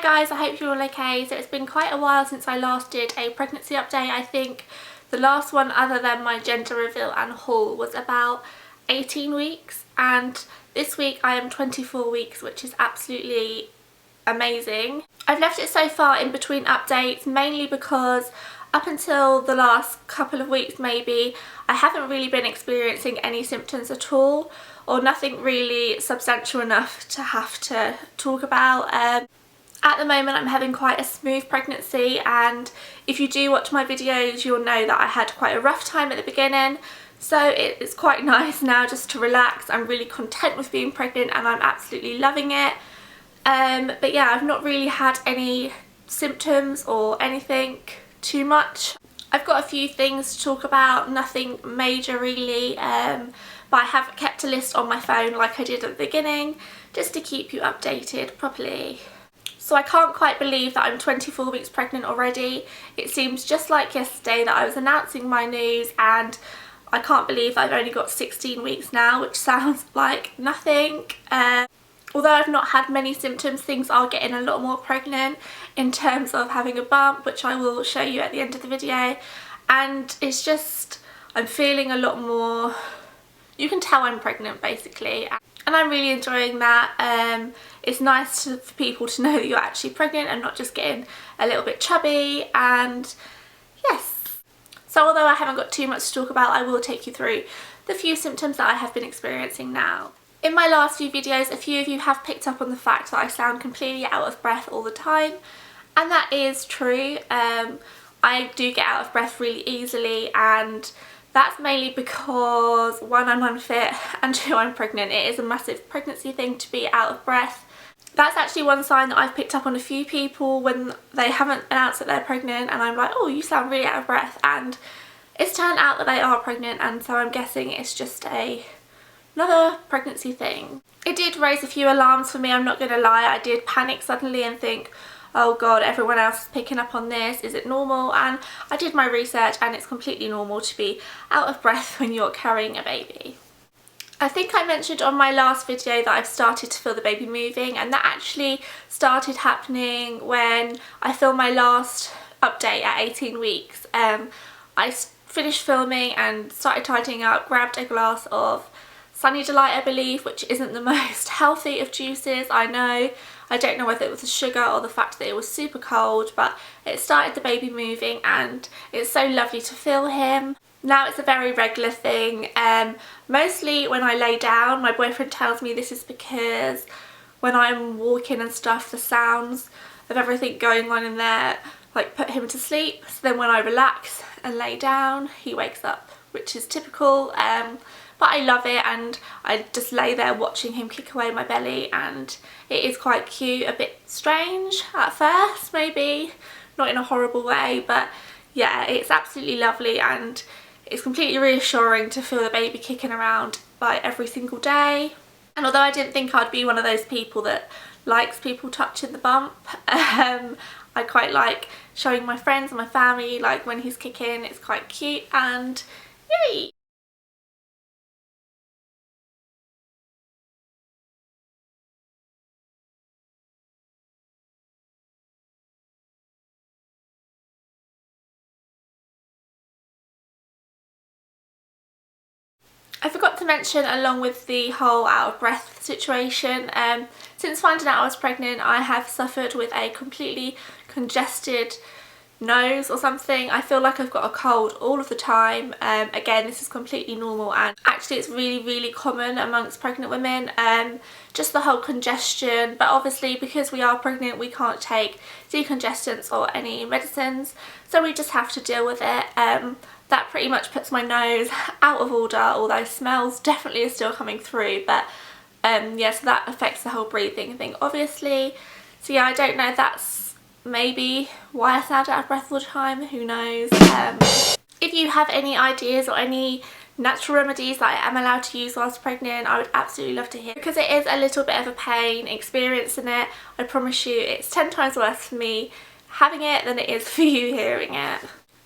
Hi guys, I hope you're all okay. So it's been quite a while since I last did a pregnancy update. I think the last one other than my gender reveal and haul was about 18 weeks, and this week I am 24 weeks, which is absolutely amazing. I've left it so far in between updates mainly because up until the last couple of weeks maybe, I haven't really been experiencing any symptoms at all, or nothing really substantial enough to have to talk about. At the moment I'm having quite a smooth pregnancy, and if you do watch my videos you'll know that I had quite a rough time at the beginning, so it's quite nice now just to relax. I'm really content with being pregnant and I'm absolutely loving it. But yeah, I've not really had any symptoms or anything too much. I've got a few things to talk about, nothing major really, but I have kept a list on my phone like I did at the beginning just to keep you updated properly. So I can't quite believe that I'm 24 weeks pregnant already. It seems just like yesterday that I was announcing my news, and I can't believe I've only got 16 weeks now, which sounds like nothing. Although I've not had many symptoms, things are getting a lot more pregnant in terms of having a bump, which I will show you at the end of the video. And it's just, I'm feeling a lot more, you can tell I'm pregnant basically. And I'm really enjoying that. It's nice for people to know that you're actually pregnant and not just getting a little bit chubby, and yes. So although I haven't got too much to talk about, I will take you through the few symptoms that I have been experiencing now. In my last few videos, a few of you have picked up on the fact that I sound completely out of breath all the time, and that is true. I do get out of breath really easily, and that's mainly because one, I'm unfit, and two, I'm pregnant. It is a massive pregnancy thing to be out of breath. That's actually one sign that I've picked up on a few people when they haven't announced that they're pregnant, and I'm like, oh, you sound really out of breath, and it's turned out that they are pregnant, and so I'm guessing it's just another pregnancy thing. It did raise a few alarms for me, I'm not going to lie. I did panic suddenly and think, oh god, everyone else is picking up on this, is it normal? And I did my research and it's completely normal to be out of breath when you're carrying a baby. I think I mentioned on my last video that I've started to feel the baby moving, and that actually started happening when I filmed my last update at 18 weeks. I finished filming and started tidying up, grabbed a glass of Sunny Delight, I believe, which isn't the most healthy of juices, I know. I don't know whether it was the sugar or the fact that it was super cold, but it started the baby moving and it's so lovely to feel him. Now it's a very regular thing. Mostly when I lay down, my boyfriend tells me this is because when I'm walking and stuff, the sounds of everything going on in there like put him to sleep. So then when I relax and lay down, he wakes up, which is typical. But I love it, and I just lay there watching him kick away my belly, and it is quite cute, a bit strange at first maybe, not in a horrible way, but yeah, it's absolutely lovely, and it's completely reassuring to feel the baby kicking around like every single day. And although I didn't think I'd be one of those people that likes people touching the bump, I quite like showing my friends and my family like when he's kicking. It's quite cute, and yay! I forgot to mention, along with the whole out of breath situation, since finding out I was pregnant I have suffered with a completely congested nose or something. I feel like I've got a cold all of the time. Again, this is completely normal, and actually it's really common amongst pregnant women, just the whole congestion. But obviously because we are pregnant we can't take decongestants or any medicines, so we just have to deal with it. That pretty much puts my nose out of order, although smells definitely are still coming through, but yeah, so that affects the whole breathing thing obviously. So yeah, I don't know if that's maybe why I sound out of breath all the time, who knows. If you have any ideas or any natural remedies that I am allowed to use whilst pregnant, I would absolutely love to hear, because it is a little bit of a pain experiencing it. I promise you it's 10 times worse for me having it than it is for you hearing it.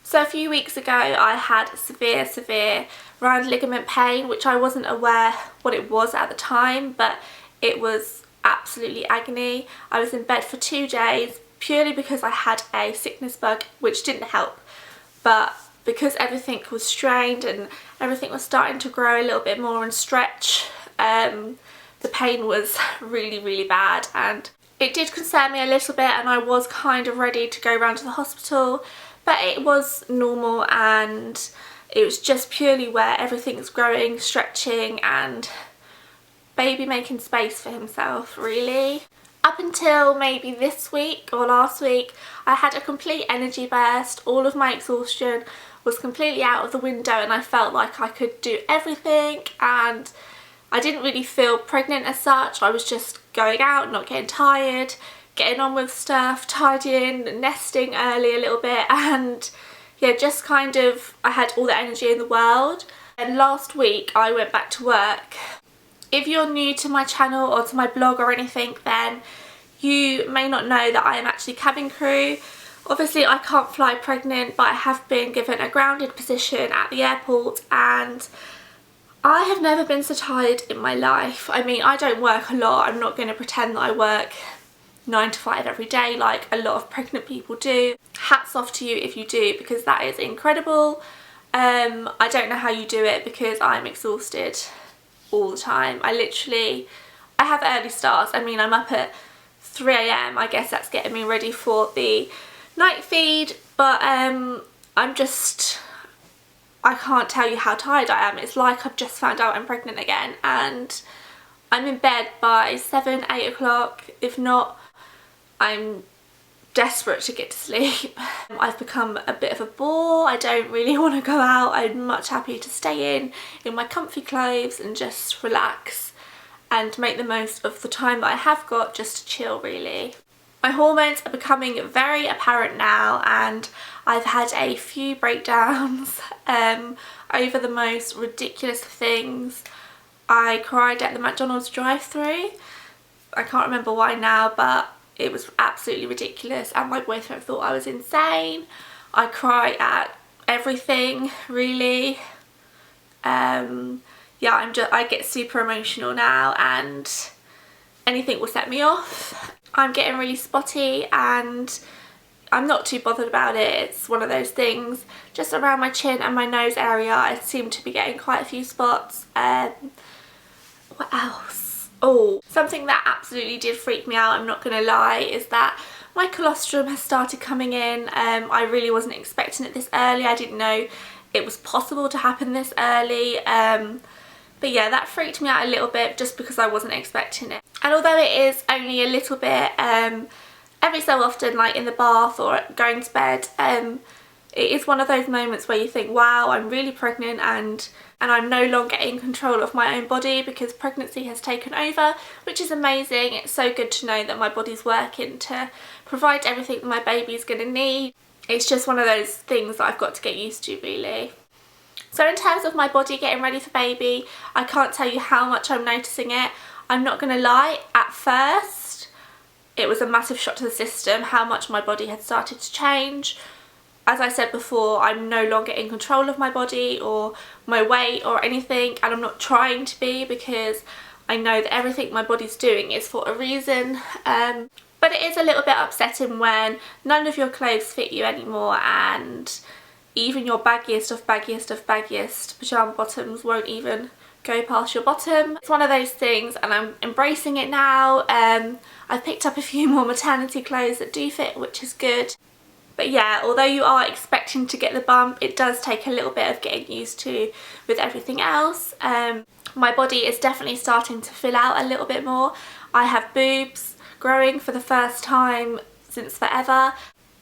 So a few weeks ago I had severe round ligament pain, which I wasn't aware what it was at the time, but it was absolutely agony. I was in bed for 2 days purely because I had a sickness bug, which didn't help, but because everything was strained and everything was starting to grow a little bit more and stretch, the pain was really, really bad, and it did concern me a little bit, and I was kind of ready to go round to the hospital, but it was normal, and it was just purely where everything's growing, stretching, and baby making space for himself, really. Up until maybe this week or last week, I had a complete energy burst. All of my exhaustion was completely out of the window, and I felt like I could do everything, and I didn't really feel pregnant as such. I was just going out, not getting tired, getting on with stuff, tidying, nesting early a little bit, and yeah, just kind of, I had all the energy in the world. And last week I went back to work. If you're new to my channel or to my blog or anything, then you may not know that I am actually cabin crew. Obviously I can't fly pregnant, but I have been given a grounded position at the airport, and I have never been so tired in my life. I mean, I don't work a lot. I'm not going to pretend that I work 9 to 5 every day like a lot of pregnant people do. Hats off to you if you do, because that is incredible. I don't know how you do it, because I'm exhausted all the time. I have early starts. I mean, I'm up at 3 AM. I guess that's getting me ready for the night feed, but I can't tell you how tired I am. It's like I've just found out I'm pregnant again, and I'm in bed by 7, 8 o'clock. If not, I'm desperate to get to sleep. I've become a bit of a bore. I don't really want to go out. I'm much happier to stay in my comfy clothes and just relax and make the most of the time that I have got just to chill, really. My hormones are becoming very apparent now, and I've had a few breakdowns over the most ridiculous things. I cried at the McDonald's drive-thru. I can't remember why now, but it was absolutely ridiculous, and my boyfriend thought I was insane. I cry at everything, really. Yeah, I get super emotional now, and anything will set me off. I'm getting really spotty, and I'm not too bothered about it. It's one of those things. Just around my chin and my nose area, I seem to be getting quite a few spots. What else? Oh, something that absolutely did freak me out, I'm not gonna lie, is that my colostrum has started coming in. I really wasn't expecting it this early. I didn't know it was possible to happen this early. But yeah, that freaked me out a little bit, just because I wasn't expecting it. And although it is only a little bit, every so often, like in the bath or going to bed, it is one of those moments where you think, wow, I'm really pregnant, and I'm no longer in control of my own body, because pregnancy has taken over, which is amazing. It's so good to know that my body's working to provide everything that my baby's going to need. It's just one of those things that I've got to get used to, really. So in terms of my body getting ready for baby, I can't tell you how much I'm noticing it. I'm not going to lie, at first it was a massive shock to the system how much my body had started to change. As I said before, I'm no longer in control of my body or my weight or anything, and I'm not trying to be, because I know that everything my body's doing is for a reason. But it is a little bit upsetting when none of your clothes fit you anymore, and even your baggiest of pyjama bottoms won't even go past your bottom. It's one of those things, and I'm embracing it now. I've picked up a few more maternity clothes that do fit, which is good. But yeah, although you are expecting to get the bump, it does take a little bit of getting used to with everything else. My body is definitely starting to fill out a little bit more. I have boobs growing for the first time since forever.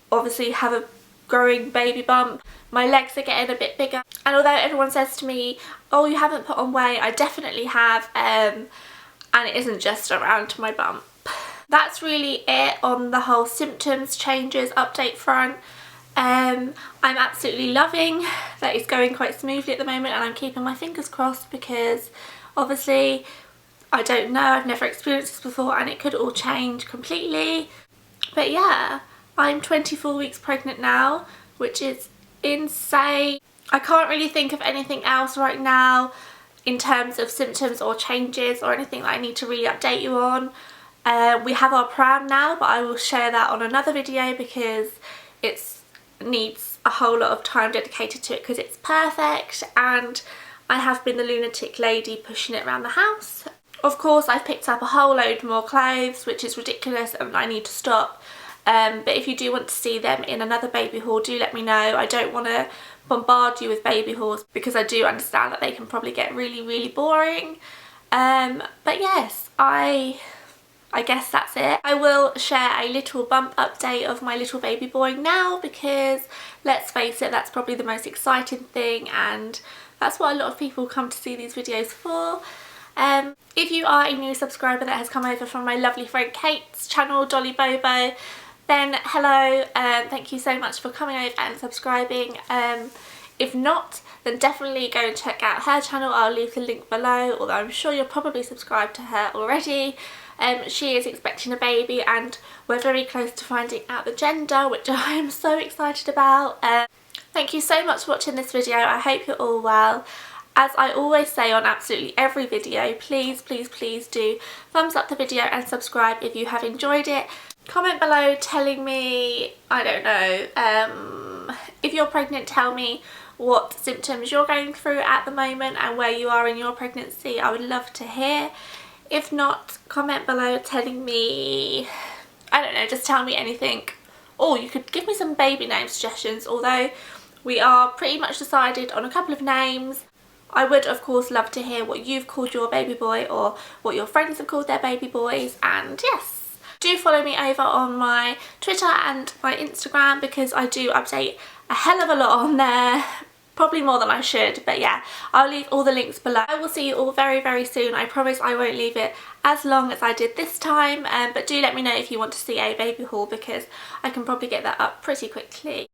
Obviously have a growing baby bump. My legs are getting a bit bigger, and although everyone says to me, oh, you haven't put on weight, I definitely have, and it isn't just around my bump. That's really it on the whole symptoms changes update front. I'm absolutely loving that it's going quite smoothly at the moment, and I'm keeping my fingers crossed, because obviously I don't know, I've never experienced this before, and it could all change completely. But yeah, I'm 24 weeks pregnant now, which is insane. I can't really think of anything else right now in terms of symptoms or changes or anything that I need to really update you on. We have our pram now, but I will share that on another video because it needs a whole lot of time dedicated to it because it's perfect, and I have been the lunatic lady pushing it around the house. Of course, I've picked up a whole load more clothes, which is ridiculous, and I need to stop. But if you do want to see them in another baby haul, do let me know. I don't want to bombard you with baby hauls because I do understand that they can probably get really, really boring. But yes, I guess that's it. I will share a little bump update of my little baby boy now because let's face it, that's probably the most exciting thing, and that's what a lot of people come to see these videos for. If you are a new subscriber that has come over from my lovely friend Kate's channel, Dolly Bobo, then hello, thank you so much for coming over and subscribing. If not, then definitely go and check out her channel. I'll leave the link below, although I'm sure you're probably subscribed to her already. She is expecting a baby and we're very close to finding out the gender, which I am so excited about. Thank you so much for watching this video. I hope you're all well. As I always say on absolutely every video, please, please, please do thumbs up the video and subscribe if you have enjoyed it. Comment below telling me, I don't know, if you're pregnant, tell me what symptoms you're going through at the moment and where you are in your pregnancy. I would love to hear. If not, comment below telling me, I don't know, just tell me anything. Or you could give me some baby name suggestions, although we are pretty much decided on a couple of names. I would of course love to hear what you've called your baby boy or what your friends have called their baby boys, and yes, do follow me over on my Twitter and my Instagram because I do update a hell of a lot on there, probably more than I should, but yeah, I'll leave all the links below. I will see you all very, very soon. I promise I won't leave it as long as I did this time, but do let me know if you want to see a baby haul because I can probably get that up pretty quickly.